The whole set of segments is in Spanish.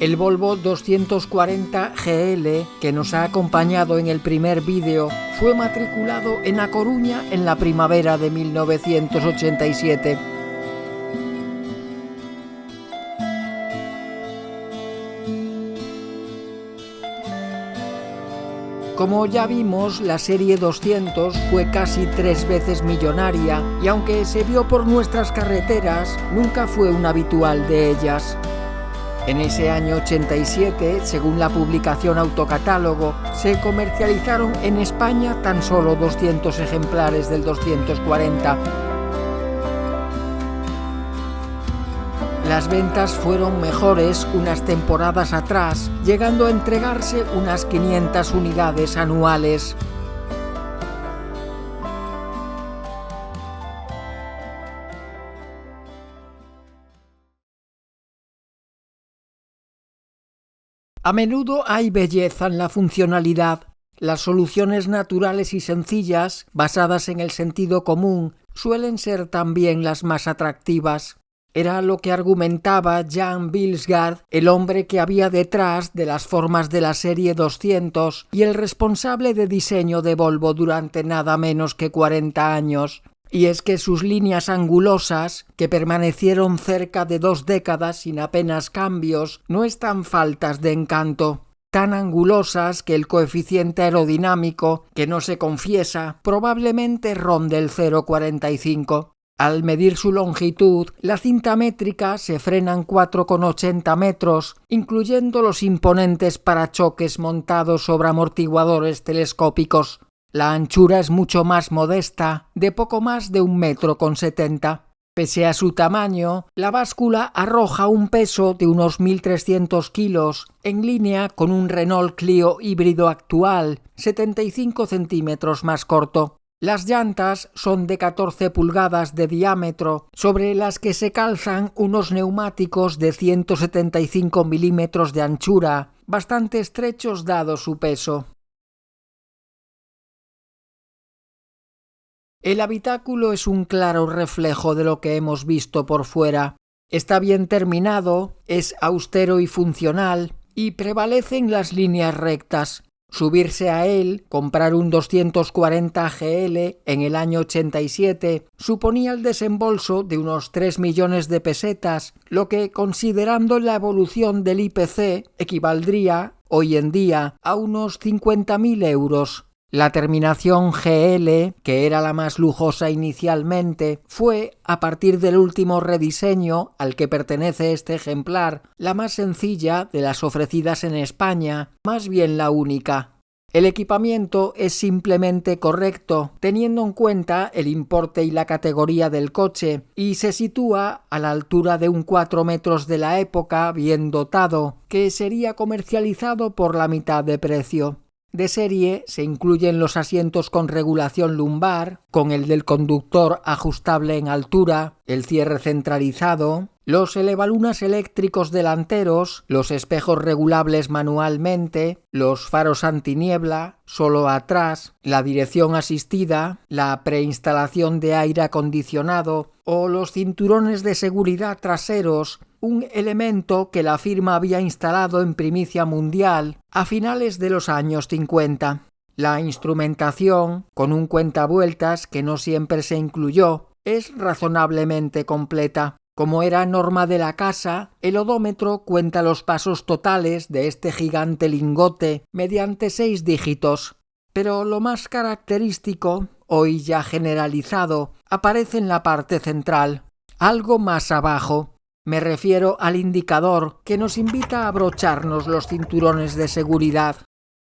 El Volvo 240 GL, que nos ha acompañado en el primer vídeo, fue matriculado en A Coruña en la primavera de 1987. Como ya vimos, la serie 200 fue casi 3 veces millonaria y aunque se vio por nuestras carreteras, nunca fue un habitual de ellas. En ese año 87, según la publicación Autocatálogo, se comercializaron en España tan solo 200 ejemplares del 240. Las ventas fueron mejores unas temporadas atrás, llegando a entregarse unas 500 unidades anuales. A menudo hay belleza en la funcionalidad. Las soluciones naturales y sencillas, basadas en el sentido común, suelen ser también las más atractivas. Era lo que argumentaba Jan Vilsgaard, el hombre que había detrás de las formas de la serie 200 y el responsable de diseño de Volvo durante nada menos que 40 años. Y es que sus líneas angulosas, que permanecieron cerca de 2 décadas sin apenas cambios, no están faltas de encanto. Tan angulosas que el coeficiente aerodinámico, que no se confiesa, probablemente ronde el 0,45. Al medir su longitud, la cinta métrica se frena en 4,80 metros, incluyendo los imponentes parachoques montados sobre amortiguadores telescópicos. La anchura es mucho más modesta, de poco más de 1,70 m. Pese a su tamaño, la báscula arroja un peso de unos 1.300 kilos, en línea con un Renault Clio híbrido actual, 75 centímetros más corto. Las llantas son de 14 pulgadas de diámetro, sobre las que se calzan unos neumáticos de 175 milímetros de anchura, bastante estrechos dado su peso. El habitáculo es un claro reflejo de lo que hemos visto por fuera. Está bien terminado, es austero y funcional, y prevalecen las líneas rectas. Subirse a él, comprar un 240 GL en el año 87, suponía el desembolso de unos 3 millones de pesetas, lo que, considerando la evolución del IPC, equivaldría, hoy en día, a unos 50.000 euros. La terminación GL, que era la más lujosa inicialmente, fue, a partir del último rediseño al que pertenece este ejemplar, la más sencilla de las ofrecidas en España, más bien la única. El equipamiento es simplemente correcto, teniendo en cuenta el importe y la categoría del coche, y se sitúa a la altura de un 4 metros de la época bien dotado, que sería comercializado por la mitad de precio. De serie se incluyen los asientos con regulación lumbar, con el del conductor ajustable en altura, el cierre centralizado, los elevalunas eléctricos delanteros, los espejos regulables manualmente, los faros antiniebla, solo atrás, la dirección asistida, la preinstalación de aire acondicionado o los cinturones de seguridad traseros, un elemento que la firma había instalado en primicia mundial a finales de los años 50. La instrumentación, con un cuentavueltas que no siempre se incluyó, es razonablemente completa. Como era norma de la casa, el odómetro cuenta los pasos totales de este gigante lingote mediante 6 dígitos. Pero lo más característico, hoy ya generalizado, aparece en la parte central, algo más abajo. Me refiero al indicador que nos invita a abrocharnos los cinturones de seguridad.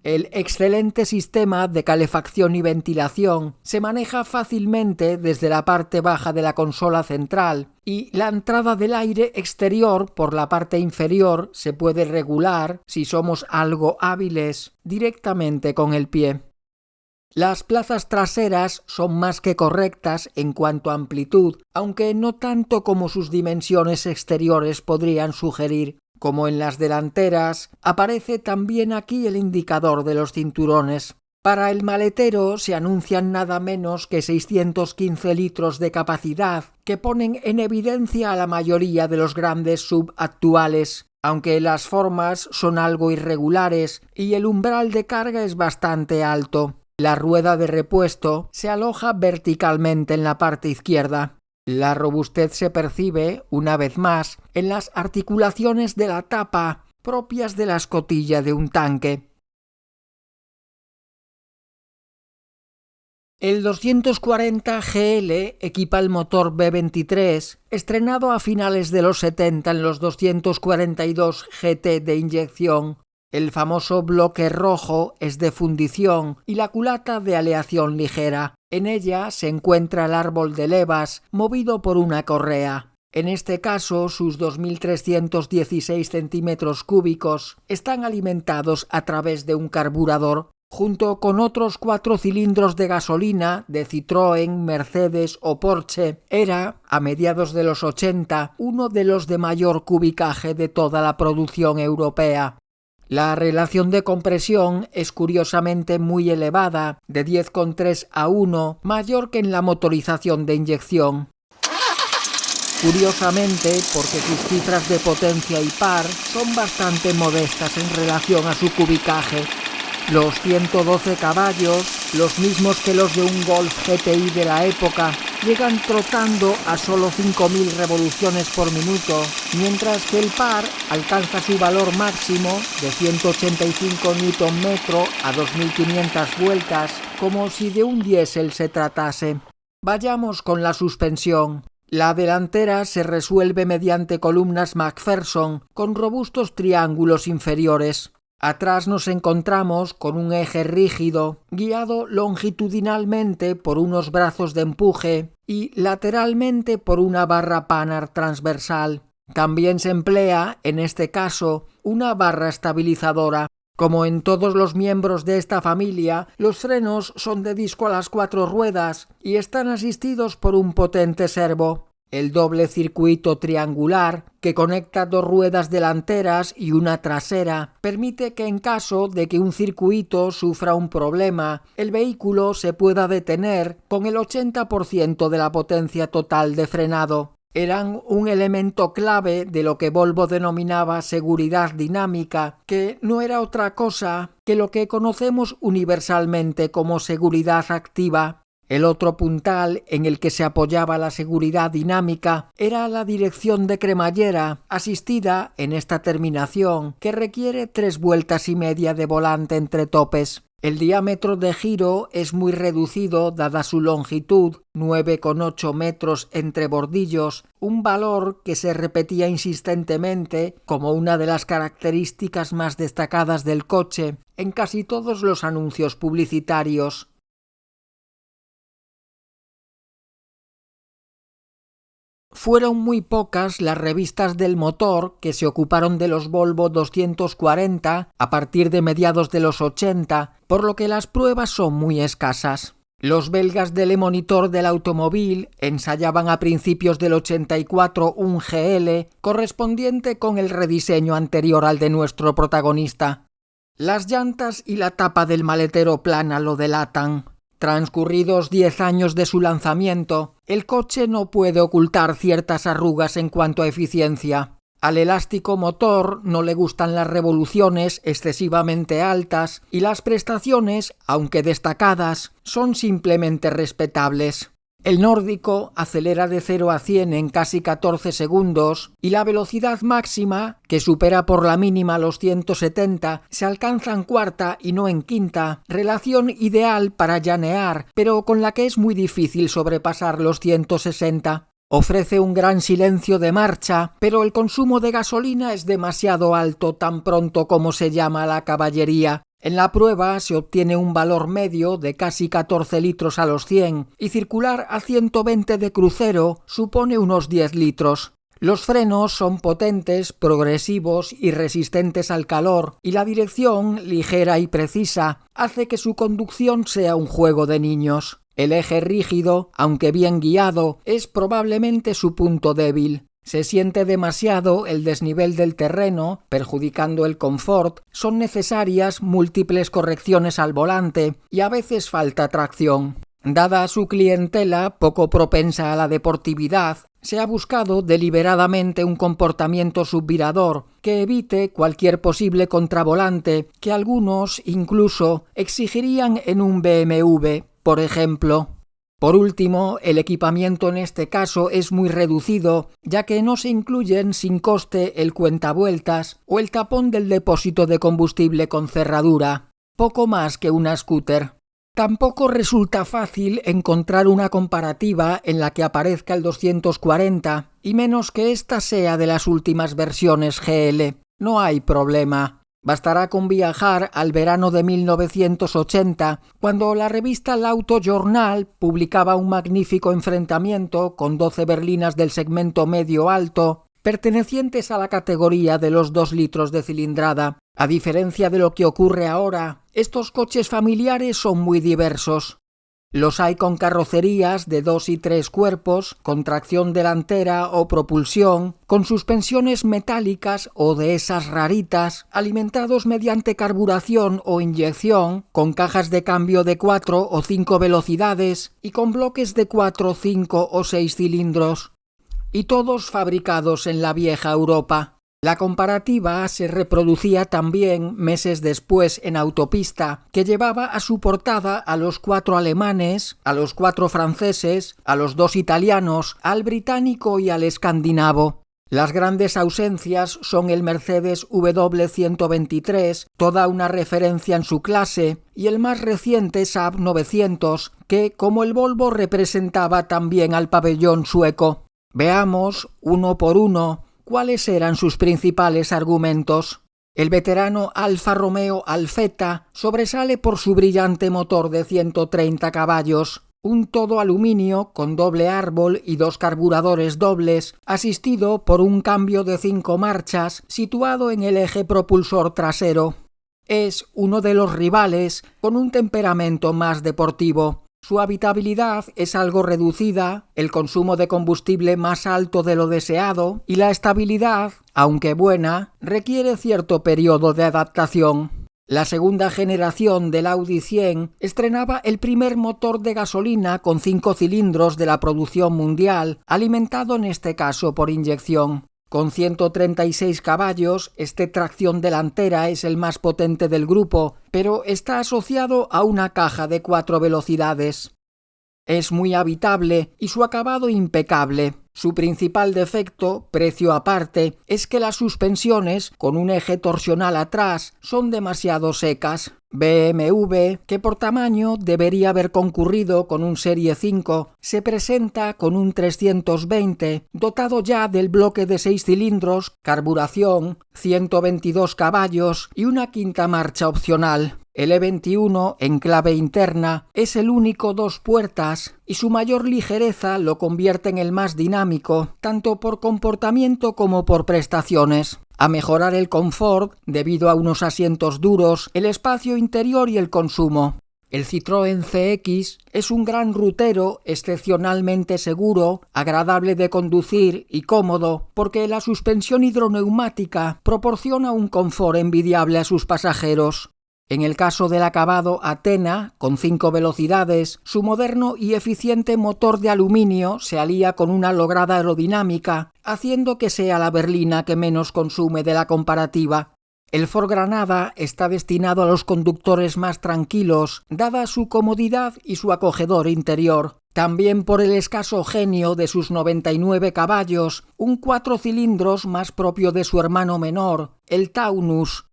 El excelente sistema de calefacción y ventilación se maneja fácilmente desde la parte baja de la consola central y la entrada del aire exterior por la parte inferior se puede regular, si somos algo hábiles, directamente con el pie. Las plazas traseras son más que correctas en cuanto a amplitud, aunque no tanto como sus dimensiones exteriores podrían sugerir. Como en las delanteras, aparece también aquí el indicador de los cinturones. Para el maletero se anuncian nada menos que 615 litros de capacidad, que ponen en evidencia a la mayoría de los grandes SUV actuales. aunque las formas son algo irregulares y el umbral de carga es bastante alto. La rueda de repuesto se aloja verticalmente en la parte izquierda. La robustez se percibe, una vez más, en las articulaciones de la tapa propias de la escotilla de un tanque. El 240 GL equipa el motor V23, estrenado a finales de los 70 en los 242 GT de inyección. El famoso bloque rojo es de fundición y la culata de aleación ligera. En ella se encuentra el árbol de levas movido por una correa. En este caso, sus 2.316 centímetros cúbicos están alimentados a través de un carburador, junto con otros 4 cilindros de gasolina de Citroën, Mercedes o Porsche. Era, a mediados de los 80, uno de los de mayor cubicaje de toda la producción europea. La relación de compresión es curiosamente muy elevada, de 10,3 a 1, mayor que en la motorización de inyección. Curiosamente, porque sus cifras de potencia y par son bastante modestas en relación a su cubicaje. Los 112 caballos, los mismos que los de un Golf GTI de la época, llegan trotando a solo 5.000 revoluciones por minuto, mientras que el par alcanza su valor máximo de 185 Nm a 2.500 vueltas, como si de un diésel se tratase. Vayamos con la suspensión. La delantera se resuelve mediante columnas McPherson con robustos triángulos inferiores. Atrás nos encontramos con un eje rígido, guiado longitudinalmente por unos brazos de empuje y lateralmente por una barra Panhard transversal. También se emplea, en este caso, una barra estabilizadora. Como en todos los miembros de esta familia, los frenos son de disco a las 4 ruedas y están asistidos por un potente servo. El doble circuito triangular, que conecta 2 ruedas delanteras y una trasera, permite que en caso de que un circuito sufra un problema, el vehículo se pueda detener con el 80% de la potencia total de frenado. Eran un elemento clave de lo que Volvo denominaba seguridad dinámica, que no era otra cosa que lo que conocemos universalmente como seguridad activa. El otro puntal en el que se apoyaba la seguridad dinámica era la dirección de cremallera, asistida en esta terminación, que requiere 3 vueltas y media de volante entre topes. El diámetro de giro es muy reducido dada su longitud, 9,8 metros entre bordillos, un valor que se repetía insistentemente como una de las características más destacadas del coche en casi todos los anuncios publicitarios. Fueron muy pocas las revistas del motor que se ocuparon de los Volvo 240 a partir de mediados de los 80, por lo que las pruebas son muy escasas. Los belgas de Le Moniteur del automóvil ensayaban a principios del 84 un GL correspondiente con el rediseño anterior al de nuestro protagonista. Las llantas y la tapa del maletero plana lo delatan. Transcurridos 10 años de su lanzamiento, el coche no puede ocultar ciertas arrugas en cuanto a eficiencia. Al elástico motor no le gustan las revoluciones excesivamente altas y las prestaciones, aunque destacadas, son simplemente respetables. El nórdico acelera de 0 a 100 en casi 14 segundos y la velocidad máxima, que supera por la mínima los 170, se alcanza en cuarta y no en quinta, relación ideal para llanear, pero con la que es muy difícil sobrepasar los 160. Ofrece un gran silencio de marcha, pero el consumo de gasolina es demasiado alto tan pronto como se llama a la caballería. En la prueba se obtiene un valor medio de casi 14 litros a los 100 y circular a 120 de crucero supone unos 10 litros. Los frenos son potentes, progresivos y resistentes al calor, y la dirección, ligera y precisa, hace que su conducción sea un juego de niños. El eje rígido, aunque bien guiado, es probablemente su punto débil. Se siente demasiado el desnivel del terreno, perjudicando el confort, son necesarias múltiples correcciones al volante y a veces falta tracción. Dada su clientela poco propensa a la deportividad, se ha buscado deliberadamente un comportamiento subvirador que evite cualquier posible contravolante que algunos incluso exigirían en un BMW, por ejemplo. Por último, el equipamiento en este caso es muy reducido, ya que no se incluyen sin coste el cuentavueltas o el tapón del depósito de combustible con cerradura, poco más que una scooter. Tampoco resulta fácil encontrar una comparativa en la que aparezca el 240, y menos que ésta sea de las últimas versiones GL. No hay problema. Bastará con viajar al verano de 1980, cuando la revista L'Auto Journal publicaba un magnífico enfrentamiento con 12 berlinas del segmento medio-alto, pertenecientes a la categoría de los 2 litros de cilindrada. A diferencia de lo que ocurre ahora, estos coches familiares son muy diversos. Los hay con carrocerías de 2 y 3 cuerpos, con tracción delantera o propulsión, con suspensiones metálicas o de esas raritas, alimentados mediante carburación o inyección, con cajas de cambio de 4 o 5 velocidades y con bloques de 4, 5 o 6 cilindros. Y todos fabricados en la vieja Europa. La comparativa se reproducía también meses después en Autopista, que llevaba a su portada a los 4 alemanes, a los 4 franceses, a los 2 italianos, al británico y al escandinavo. Las grandes ausencias son el Mercedes W123, toda una referencia en su clase, y el más reciente Saab 900, que, como el Volvo, representaba también al pabellón sueco. Veamos, uno por uno, ¿cuáles eran sus principales argumentos? El veterano Alfa Romeo Alfetta sobresale por su brillante motor de 130 caballos, un todo aluminio con doble árbol y 2 carburadores dobles, asistido por un cambio de 5 marchas situado en el eje propulsor trasero. Es uno de los rivales con un temperamento más deportivo. Su habitabilidad es algo reducida, el consumo de combustible más alto de lo deseado y la estabilidad, aunque buena, requiere cierto periodo de adaptación. La segunda generación del Audi 100 estrenaba el primer motor de gasolina con 5 cilindros de la producción mundial, alimentado en este caso por inyección. Con 136 caballos, este tracción delantera es el más potente del grupo, pero está asociado a una caja de 4 velocidades. Es muy habitable y su acabado impecable. Su principal defecto, precio aparte, es que las suspensiones, con un eje torsional atrás, son demasiado secas. BMW, que por tamaño debería haber concurrido con un Serie 5, se presenta con un 320, dotado ya del bloque de 6 cilindros, carburación, 122 caballos y una quinta marcha opcional. El E21, en clave interna, es el único 2 puertas y su mayor ligereza lo convierte en el más dinámico, tanto por comportamiento como por prestaciones. A mejorar el confort, debido a unos asientos duros, el espacio interior y el consumo. El Citroën CX es un gran rutero excepcionalmente seguro, agradable de conducir y cómodo, porque la suspensión hidroneumática proporciona un confort envidiable a sus pasajeros. En el caso del acabado Athena, con 5 velocidades, su moderno y eficiente motor de aluminio se alía con una lograda aerodinámica, haciendo que sea la berlina que menos consume de la comparativa. El Ford Granada está destinado a los conductores más tranquilos, dada su comodidad y su acogedor interior. También por el escaso genio de sus 99 caballos, un 4 cilindros más propio de su hermano menor, el Taunus.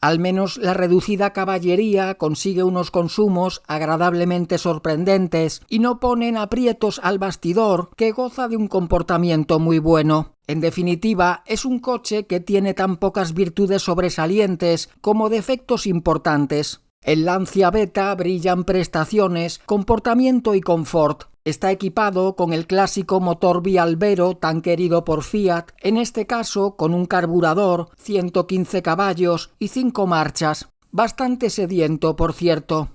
Al menos la reducida caballería consigue unos consumos agradablemente sorprendentes y no ponen aprietos al bastidor, que goza de un comportamiento muy bueno. En definitiva, es un coche que tiene tan pocas virtudes sobresalientes como defectos importantes. El Lancia Beta brilla en prestaciones, comportamiento y confort. Está equipado con el clásico motor bialbero tan querido por Fiat, en este caso con un carburador, 115 caballos y 5 marchas. Bastante sediento, por cierto.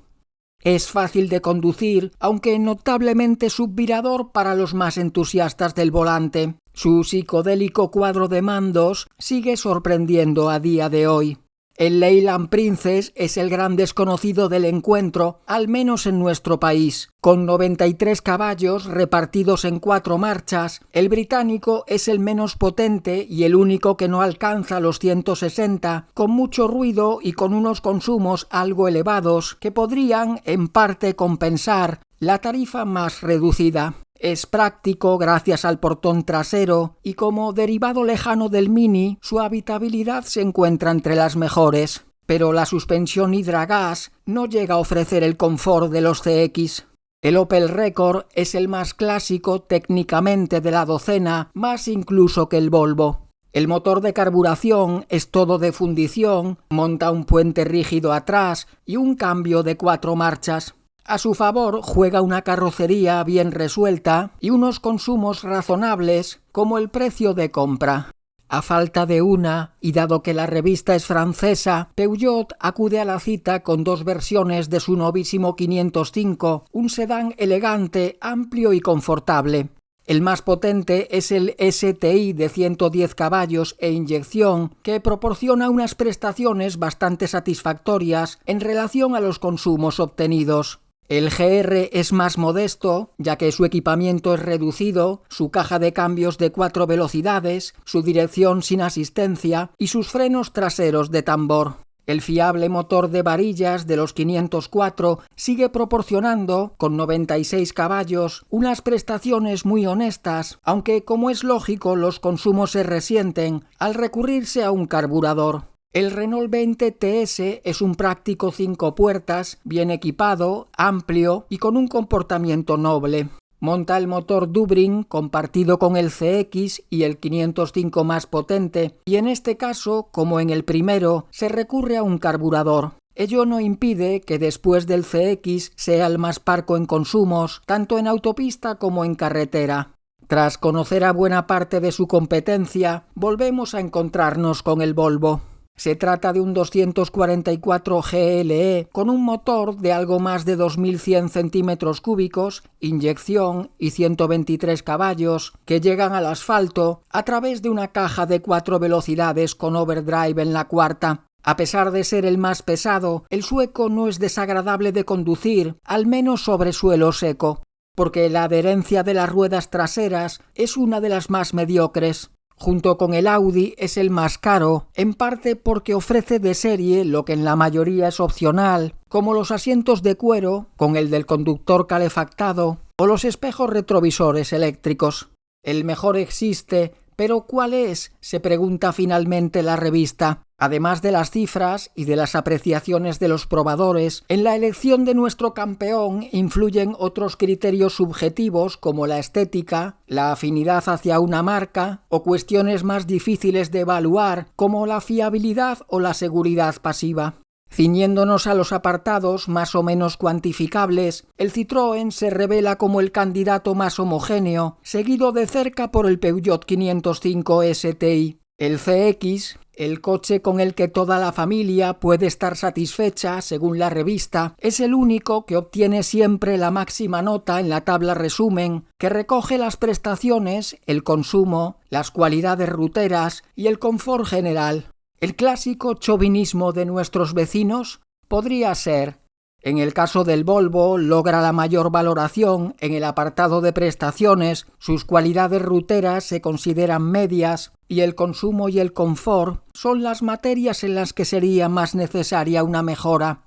Es fácil de conducir, aunque notablemente subvirador para los más entusiastas del volante. Su psicodélico cuadro de mandos sigue sorprendiendo a día de hoy. El Leyland Princess es el gran desconocido del encuentro, al menos en nuestro país. Con 93 caballos repartidos en 4 marchas, el británico es el menos potente y el único que no alcanza los 160, con mucho ruido y con unos consumos algo elevados que podrían, en parte, compensar la tarifa más reducida. Es práctico gracias al portón trasero y como derivado lejano del Mini, su habitabilidad se encuentra entre las mejores. Pero la suspensión Hydragas no llega a ofrecer el confort de los CX. El Opel Rekord es el más clásico técnicamente de la docena, más incluso que el Volvo. El motor de carburación es todo de fundición, monta un puente rígido atrás y un cambio de 4 marchas. A su favor juega una carrocería bien resuelta y unos consumos razonables como el precio de compra. A falta de una, y dado que la revista es francesa, Peugeot acude a la cita con 2 versiones de su novísimo 505, un sedán elegante, amplio y confortable. El más potente es el STI de 110 caballos e inyección, que proporciona unas prestaciones bastante satisfactorias en relación a los consumos obtenidos. El GR es más modesto, ya que su equipamiento es reducido, su caja de cambios de 4 velocidades, su dirección sin asistencia y sus frenos traseros de tambor. El fiable motor de varillas de los 504 sigue proporcionando, con 96 caballos, unas prestaciones muy honestas, aunque, como es lógico, los consumos se resienten al recurrirse a un carburador. El Renault 20 TS es un práctico 5 puertas, bien equipado, amplio y con un comportamiento noble. Monta el motor Dubrin compartido con el CX y el 505 más potente, y en este caso, como en el primero, se recurre a un carburador. Ello no impide que después del CX sea el más parco en consumos, tanto en autopista como en carretera. Tras conocer a buena parte de su competencia, volvemos a encontrarnos con el Volvo. Se trata de un 244 GLE con un motor de algo más de 2.100 centímetros cúbicos, inyección y 123 caballos que llegan al asfalto a través de una caja de 4 velocidades con overdrive en la cuarta. A pesar de ser el más pesado, el sueco no es desagradable de conducir, al menos sobre suelo seco, porque la adherencia de las ruedas traseras es una de las más mediocres. Junto con el Audi es el más caro, en parte porque ofrece de serie lo que en la mayoría es opcional, como los asientos de cuero, con el del conductor calefactado, o los espejos retrovisores eléctricos. El mejor existe, pero ¿cuál es?, se pregunta finalmente la revista. Además de las cifras y de las apreciaciones de los probadores, en la elección de nuestro campeón influyen otros criterios subjetivos como la estética, la afinidad hacia una marca o cuestiones más difíciles de evaluar como la fiabilidad o la seguridad pasiva. Ciñéndonos a los apartados más o menos cuantificables, el Citroën se revela como el candidato más homogéneo, seguido de cerca por el Peugeot 505 STI. El CX, el coche con el que toda la familia puede estar satisfecha, según la revista, es el único que obtiene siempre la máxima nota en la tabla resumen, que recoge las prestaciones, el consumo, las cualidades ruteras y el confort general. El clásico chauvinismo de nuestros vecinos podría ser: en el caso del Volvo, logra la mayor valoración en el apartado de prestaciones, sus cualidades ruteras se consideran medias y el consumo y el confort son las materias en las que sería más necesaria una mejora.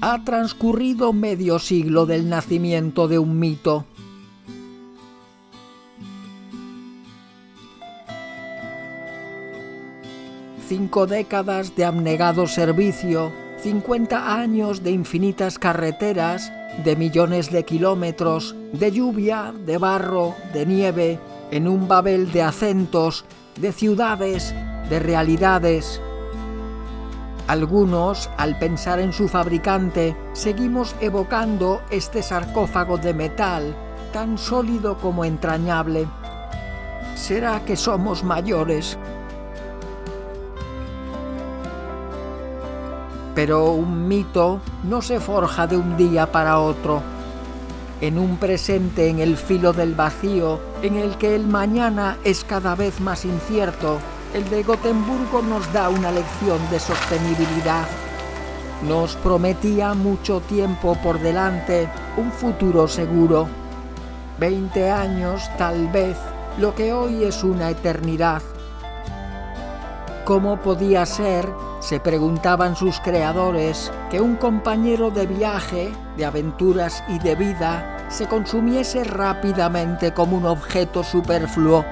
Ha transcurrido medio siglo del nacimiento de un mito. Cinco décadas de abnegado servicio, 50 años de infinitas carreteras, de millones de kilómetros, de lluvia, de barro, de nieve, en un babel de acentos, de ciudades, de realidades. Algunos, al pensar en su fabricante, seguimos evocando este sarcófago de metal, tan sólido como entrañable. ¿Será que somos mayores? Pero un mito no se forja de un día para otro. En un presente en el filo del vacío, en el que el mañana es cada vez más incierto, el de Gotemburgo nos da una lección de sostenibilidad. Nos prometía mucho tiempo por delante, un futuro seguro. 20 años, tal vez, lo que hoy es una eternidad. ¿Cómo podía ser, se preguntaban sus creadores, que un compañero de viaje, de aventuras y de vida se consumiese rápidamente como un objeto superfluo?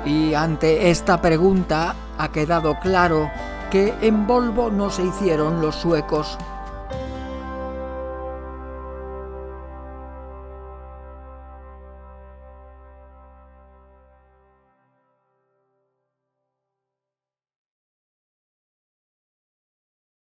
Y ante esta pregunta ha quedado claro que en Volvo no se hicieron los suecos.